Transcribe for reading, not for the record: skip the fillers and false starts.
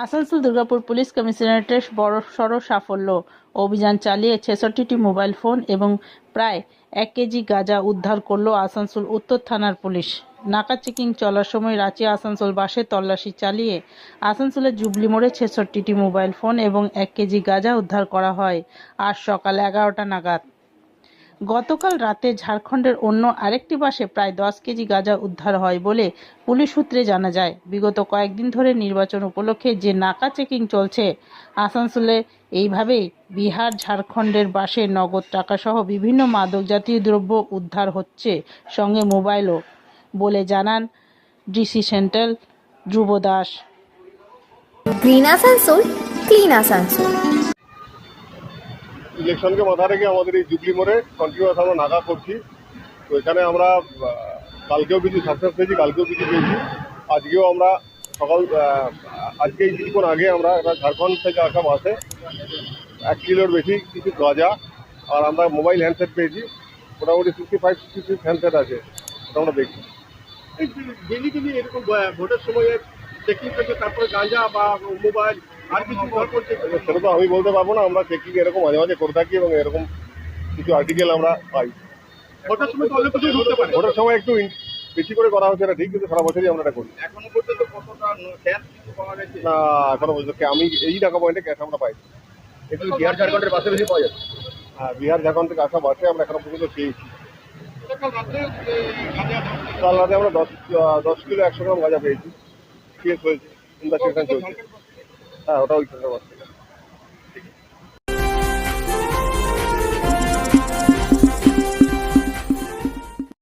Asansol Durgapur police কমিশনারেটের বড়সড় সাফল্য। অভিযান চালিয়ে ৬৬টি মোবাইল ফোন এবং প্রায় ১ কেজি গাঁজা উদ্ধার করল আসানসোল উত্তর থানার পুলিশ। নাকা চেকিং চলার সময় রাঁচি আসানসোল বাসে তল্লাশি চালিয়ে আসানসোলের জুবলি মোড়ে ৬৬টি মোবাইল ফোন এবং ১ কেজি গাঁজা উদ্ধার করা হয় আজ সকাল ১১টা নাগাদ। গতকাল রাতে ঝাড়খণ্ডের অন্য আরেকটি বাসে প্রায় ১০ কেজি গাঁজা উদ্ধার হয় বলে পুলিশ সূত্রে জানা যায়। বিগত কয়েকদিন ধরে নির্বাচন উপলক্ষে যে নাকা চেকিং চলছে, আসানসোলে এইভাবেই বিহার ঝাড়খণ্ডের বাসে নগদ টাকাসহ বিভিন্ন মাদক জাতীয় দ্রব্য উদ্ধার হচ্ছে, সঙ্গে মোবাইলও, বলে জানান DC central Dhruba Das. Green Asansol, clean Asansol. ইলেকশনকে মাথায় রেখে আমাদের এই জুবলি মোড়ে কন্টিনিউয়াস আমরা নাকা করছি। তো এখানে আমরা কালকেও কিছু সাকসেস পেয়েছি, কালকেও কিছু পেয়েছি, আজকেও আমরা আজকে কিছুক্ষণ আগে আমরা একটা ঝাড়খণ্ড থেকে আসা বাসে 1 কিলোর বেশি কিছু গাঁজা আর আমরা মোবাইল হ্যান্ডসেট পেয়েছি। মোটামুটি 55-66 হ্যান্ডসেট আছে, ওটা আমরা দেখছি। ডেলি এরকম ভোটের সময় চেকিং করছে, তারপরে গাঁজা বা মোবাইল আর কিছু ব্যবহার করছে। সেটা তো আমি বলতে পারবো না, আমরা চেকিং এরকম মাঝে মাঝে করে থাকি এবং এরকম কিছু আর্টিকেল আমরা পাই। ভোটের সময় তো অনেক কিছু ঢুকতে পারে। ভোটের সময় একটু বেশি করে করা হচ্ছে, এটা ঠিক, কিন্তু সারা বছরই আমরা এটা করি। এখনো পর্যন্ত কতটা ক্যাশ কিছু পাওয়া গেছে? না, এখনো পর্যন্ত আমি এই টাকা পয়েন্টে ক্যাশ আমরা পাই। একটু বিহার ঝাড়খণ্ডের বাসে বেশি পাওয়া যাচ্ছে। হ্যাঁ, বিহার ঝাড়খণ্ড থেকে আসা বাসে আমরা এখনো পর্যন্ত পেয়েছি। কাল রাত্রে গাঁজা কাল রাতে আমরা 10 কিলো 100 গ্রাম গাঁজা পেয়েছি, কেস হয়েছে, ইনভেস্টিগেশন চলছে। হ্যাঁ, ওটা ওই বাস থেকে।